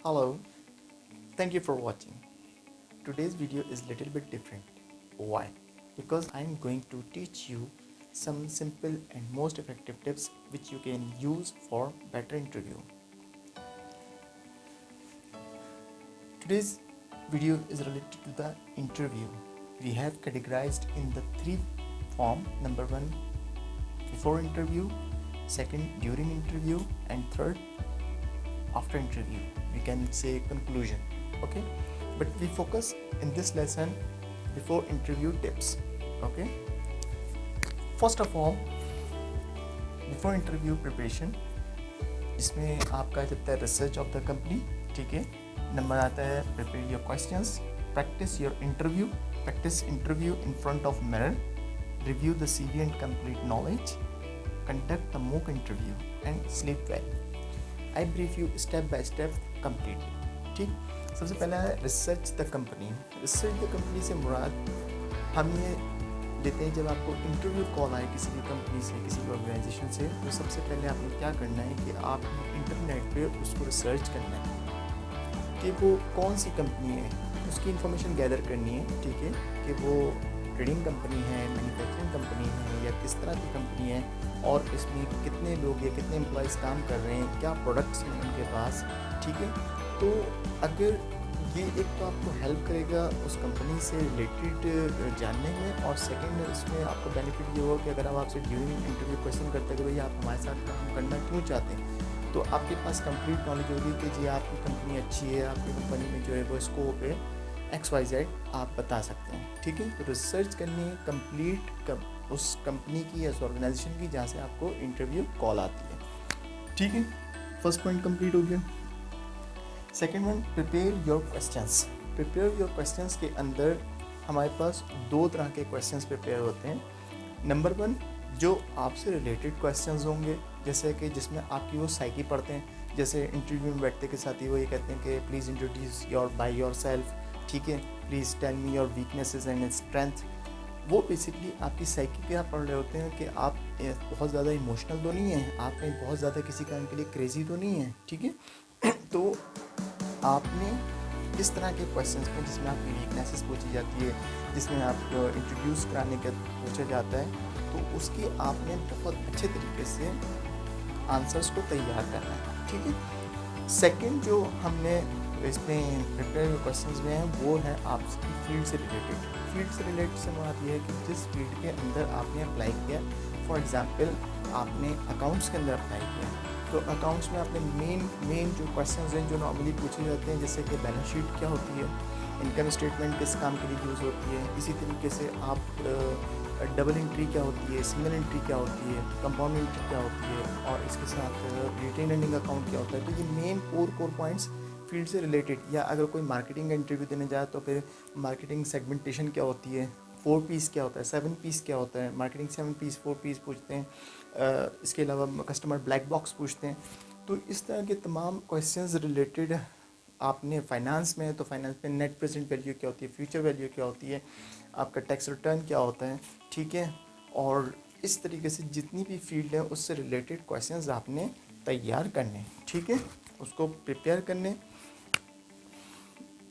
Hello, thank you for watching. Today's video is little bit different. Why? Because I am going to teach you some simple and most effective tips which you can use for better interview. Today's video is related to the interview. We have categorized in the three form. Number one, before interview, second, during interview, and third, after interview. We can say conclusion. Okay, but we focus in this lesson before interview tips. Okay, first of all, before interview preparation, इसमें आपका जाता है research of the company. ठीक है, number आता है prepare your questions, practice your interview, practice interview in front of mirror, review the CV and complete knowledge, conduct the mock interview and sleep well. I brief you step by step completely. ठीक, सबसे पहला है research the company. Research the company से मुराद हम ये लेते हैं जब आपको इंटरव्यू कॉल आए किसी भी कंपनी से, किसी भी ऑर्गेनाइजेशन से, तो सबसे पहले आपने क्या करना है कि आप इंटरनेट पे उसको रिसर्च करना है कि वो कौन सी कंपनी है, उसकी इंफॉर्मेशन गैदर करनी है. ठीक है, कि वो ट्रेडिंग कंपनी है, मैन्युफैक्चरिंग कंपनी है या किस तरह की कंपनी है, और इसमें कितने लोग या कितने एम्प्लॉयज़ काम कर रहे हैं, क्या प्रोडक्ट्स हैं उनके पास. ठीक है, तो अगर ये एक तो आपको हेल्प करेगा उस कंपनी से रिलेटेड जानने में, और सेकंड इसमें आपको बेनिफिट ये होगा कि अगर आप आपसे ड्यूरिंग इंटरव्यू क्वेश्चन करते हैं कि भैया आप हमारे साथ काम करना क्यों चाहते हैं, तो आपके पास कंप्लीट नॉलेज होगी कि जी आपकी कंपनी अच्छी है, आपकी कंपनी में जो है वो स्कोप है XYZ आप बता सकते हैं. ठीक है, तो रिसर्च करनी है कंप्लीट उस कंपनी की या उस ऑर्गेनाइजेशन की जहाँ से आपको इंटरव्यू कॉल आती है. ठीक है, फर्स्ट पॉइंट कंप्लीट हो गया. Second one, prepare your questions. Prepare your questions के अंदर हमारे पास दो तरह के क्वेश्चंस प्रिपेयर होते हैं. नंबर वन, जो आपसे रिलेटेड क्वेश्चंस होंगे, जैसे कि जिसमें आपकी वो साइकी पढ़ते हैं. जैसे इंटरव्यू में बैठते के साथ ही वो ये कहते हैं कि please introduce by yourself. ठीक है, please tell me your weaknesses and strength. वो बेसिकली आपकी साइकी पे आप पढ़ रहे होते हैं कि आप बहुत ज़्यादा इमोशनल तो नहीं हैं, आप कहीं बहुत ज़्यादा किसी काम के लिए क्रेजी तो नहीं हैं. ठीक है, तो आपने इस तरह के क्वेश्चंस में जिसमें आपकी वीकनेसेस पूछी जाती है, जिसमें आपको इंट्रोड्यूस कराने का पूछा जाता है, तो उसकी आपने बहुत अच्छे तरीके से आंसर्स को तैयार करना है. ठीक है, सेकंड जो हमने इसमें प्रिपेयर क्वेश्चंस में है वो है आपकी फील्ड से रिलेटेड. फील्ड से रिलेटेड से बात यह है कि जिस फील्ड के अंदर आपने अप्लाई किया, फॉर एग्जांपल आपने अकाउंट्स के अंदर अप्लाई किया, तो अकाउंट्स में आपने मेन जो क्वेश्चंस हैं जो नॉर्मली पूछे जाते हैं, जैसे कि बैलेंस शीट क्या होती है, इनकम स्टेटमेंट किस काम के लिए यूज़ होती है, इसी तरीके से आप डबल एंट्री क्या होती है, सिंगल एंट्री क्या होती है, कंपाउंड एंट्री क्या होती है, और इसके साथ रिटेन अर्निंग अकाउंट क्या होता है. तो ये मेन कोर पॉइंट्स फील्ड से रिलेटेड. या अगर कोई मार्केटिंग का इंटरव्यू देने जाए तो फिर मार्केटिंग सेगमेंटेशन क्या होती है, 4 पीस क्या होता है, 7 पीस क्या होता है, मार्केटिंग 7 पीस 4 पीस पूछते हैं. इसके अलावा कस्टमर ब्लैक बॉक्स पूछते हैं. तो इस तरह के तमाम क्वेश्चंस रिलेटेड आपने फाइनेंस में है तो फाइनेंस में नेट प्रेजेंट वैल्यू क्या होती है, फ्यूचर वैल्यू क्या होती है, आपका टैक्स रिटर्न क्या होता है. ठीक है, और इस तरीके से जितनी भी फील्ड है उससे रिलेटेड क्वेश्चंस आपने तैयार करने. ठीक है, उसको प्रिपेयर करने.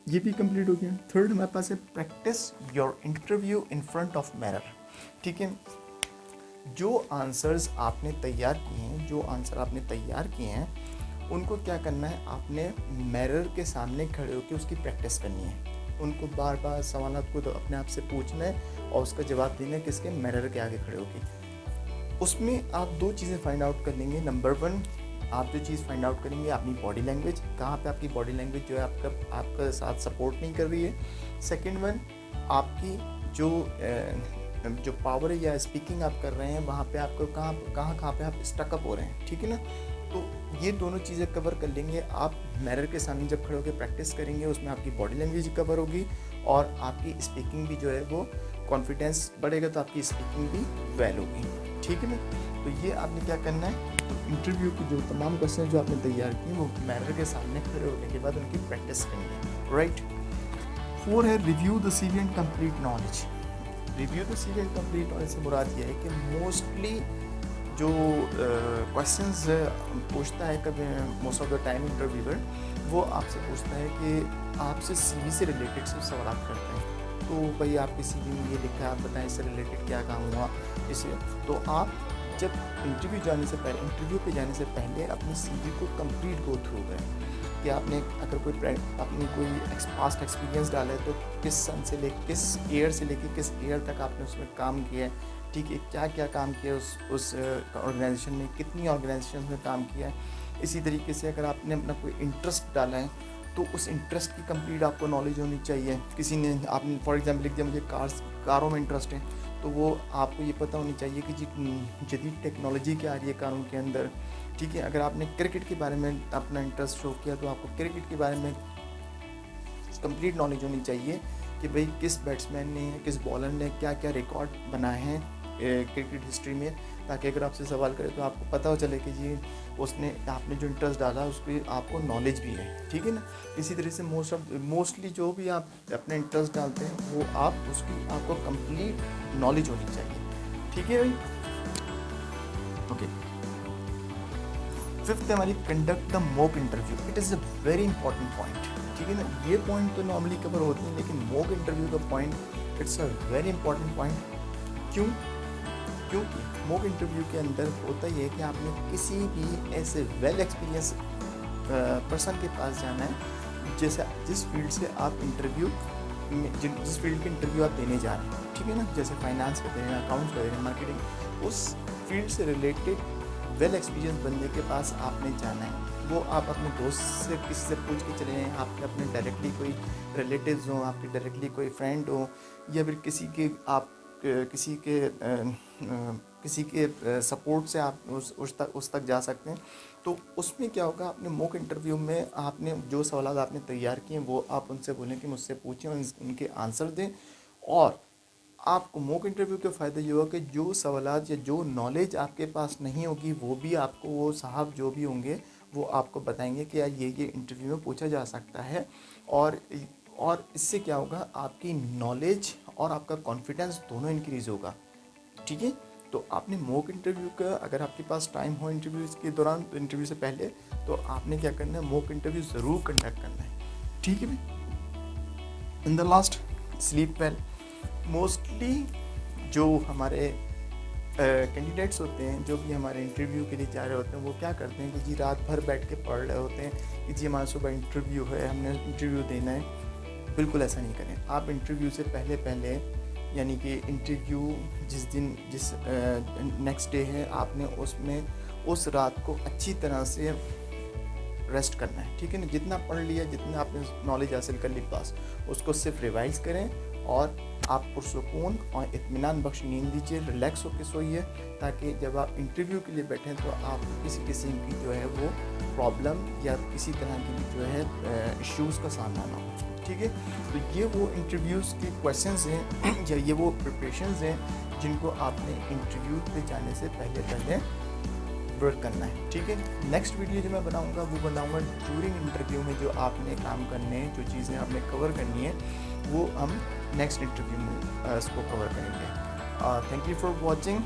ये भी कंप्लीट हो गया. थर्ड हमारे पास है practice your interview in front of mirror. ठीक है, जो आंसर्स आपने तैयार किए हैं उनको क्या करना है, आपने मिरर के सामने खड़े होकर उसकी प्रैक्टिस करनी है. उनको बार बार सवाल को तो अपने आप से पूछना है और उसका जवाब देना है किसके, मिरर के आगे खड़े होकर. उसमें आप दो चीज़ें फाइंड आउट कर लेंगे. नंबर वन, आप जो चीज़ फाइंड आउट करेंगे अपनी बॉडी लैंग्वेज, कहाँ पे आपकी बॉडी लैंग्वेज जो है आपका साथ सपोर्ट नहीं कर रही है. सेकंड वन, आपकी जो पावर है या स्पीकिंग आप कर रहे हैं वहाँ पे आपको कहाँ पे आप स्टकअप हो रहे हैं. ठीक है ना, तो ये दोनों चीज़ें कवर कर लेंगे. आप मिरर के सामने जब खड़े होकर प्रैक्टिस करेंगे उसमें आपकी बॉडी लैंग्वेज कवर होगी और आपकी स्पीकिंग भी जो है वो कॉन्फिडेंस बढ़ेगा, तो आपकी स्पीकिंग भी वेल होगी. ठीक है ना, तो ये आपने क्या करना है, इंटरव्यू की जो तमाम क्वेश्चन जो आपने तैयार किए वो मिरर के सामने खड़े होने के बाद उनकी प्रैक्टिस करेंगे. राइट. 4 है review the CV and complete knowledge. Review the CV and complete knowledge से मुराद ये है कि मोस्टली जो क्वेश्चंस पूछता है कभी most of the time interviewer, वो आपसे पूछता है कि आपसे सीवी से रिलेटेड सिर्फ सवाल करते हैं। तो भाई आपके सीवी में ये लिखा है, आप बताएं इससे रिलेटेड क्या काम हुआ इसे। तो आप जब इंटरव्यू पे जाने से पहले अपनी सीवी को कंप्लीट गो थ्रू करें कि आपने अगर आपने कोई पास्ट एक्सपीरियंस डाला है तो किस सन से किस ईयर से लेके किस ईयर तक आपने उसमें काम किया है, ठीक है, क्या क्या काम किया उस ऑर्गेनाइजेशन में, कितनी ऑर्गेनाइजेशन में काम किया है। इसी तरीके से अगर आपने अपना कोई इंटरेस्ट डाला है तो उस इंटरेस्ट की कंप्लीट आपको नॉलेज होनी चाहिए। किसी ने आपने फॉर एग्जांपल लिख दिया मुझे कारों में इंटरेस्ट है, तो वो आपको ये पता होनी चाहिए कि जी जदीद टेक्नोलॉजी क्या आ रही है कारों के अंदर, ठीक है। अगर आपने क्रिकेट के बारे में अपना इंटरेस्ट शो किया तो आपको क्रिकेट के बारे में कंप्लीट नॉलेज होनी चाहिए कि भाई किस बैट्समैन ने किस बॉलर ने क्या क्या रिकॉर्ड बनाए हैं क्रिकेट हिस्ट्री में, ताकि अगर आपसे सवाल करें तो आपको पता हो चले कि जी आपने जो इंटरेस्ट डाला उस पर आपको नॉलेज भी है, ठीक है ना। इसी तरह से मोस्टली जो भी आप अपने इंटरेस्ट डालते हैं वो आपको कंप्लीट नॉलेज होनी चाहिए, ठीक है भाई। ओके, फिफ्थ हमारी conduct the mock interview. It is a very important point, ठीक है ना। ये पॉइंट तो नॉर्मली कवर होते हैं, लेकिन मॉक इंटरव्यू का point it's a very important point. क्योंकि मॉक इंटरव्यू के अंदर होता ही है कि आपने किसी भी ऐसे वेल एक्सपीरियंस पर्सन के पास जाना है जैसे जिस फील्ड से आप जिस फील्ड के इंटरव्यू आप देने जा रहे हैं, ठीक है ना। जैसे फाइनेंस का दे रहे हैं, अकाउंट्स का दे रहे हैं, मार्केटिंग, उस फील्ड से रिलेटेड वेल एक्सपीरियंस बंदे के पास आपने जाना है। वो आप अपने दोस्त से किसी से पूछ के चले जाएँ, आपके अपने डायरेक्टली कोई रिलेटिव्स हों, आपके डायरेक्टली कोई फ्रेंड हो, या फिर किसी के सपोर्ट से आप उस तक जा सकते हैं। तो उसमें क्या होगा, आपने मॉक इंटरव्यू में आपने जो सवाल आपने तैयार किए वो आप उनसे बोलें कि मुझसे पूछें, उनके आंसर दें। और आपको मॉक इंटरव्यू के फ़ायदा ये होगा कि जो सवालात या जो नॉलेज आपके पास नहीं होगी वो भी आपको वो साहब जो भी होंगे वो आपको बताएंगे कि यार ये इंटरव्यू में पूछा जा सकता है। और इससे क्या होगा, आपकी नॉलेज और आपका कॉन्फिडेंस दोनों इंक्रीज़ होगा, ठीक है। तो आपने मॉक इंटरव्यू का, अगर आपके पास टाइम हो इंटरव्यू के दौरान, तो इंटरव्यू से पहले तो आपने क्या करना है, मॉक इंटरव्यू ज़रूर कंडक्ट करना है, ठीक है भाई। In the last, sleep well. Mostly जो हमारे कैंडिडेट्स होते हैं, जो भी हमारे इंटरव्यू के लिए जा रहे होते हैं, वो क्या करते हैं कि जी रात भर बैठ के पढ़ रहे होते हैं कि जी हमारा सुबह इंटरव्यू है, हमने इंटरव्यू देना है। बिल्कुल ऐसा नहीं करें। आप इंटरव्यू से पहले यानी कि इंटरव्यू जिस नेक्स्ट डे है, आपने उस रात को अच्छी तरह से रेस्ट करना है, ठीक है ना। जितना पढ़ लिया, जितना आपने नॉलेज हासिल कर ली पास, उसको सिर्फ रिवाइज़ करें और आप पुरसुकून और इत्मीनान बख्श नींद लीजिए, रिलैक्स होकर सोइए, ताकि जब आप इंटरव्यू के लिए बैठें तो आप किसी किस्म की जो है वो प्रॉब्लम या किसी तरह की जो है इश्यूज़ का सामना ना हो, ठीक है। तो ये वो इंटरव्यूज़ के क्वेश्चंस हैं या ये वो प्रिपरेशंस हैं जिनको आपने इंटरव्यू पे जाने से पहले वर्क करना है, ठीक है। नेक्स्ट वीडियो जो मैं बनाऊंगा वो बनाऊंगा ड्यूरिंग इंटरव्यू में जो आपने काम करने हैं, जो चीज़ें आपने कवर करनी है, वो हम नेक्स्ट इंटरव्यू में इसको कवर करेंगे। Thank you for watching.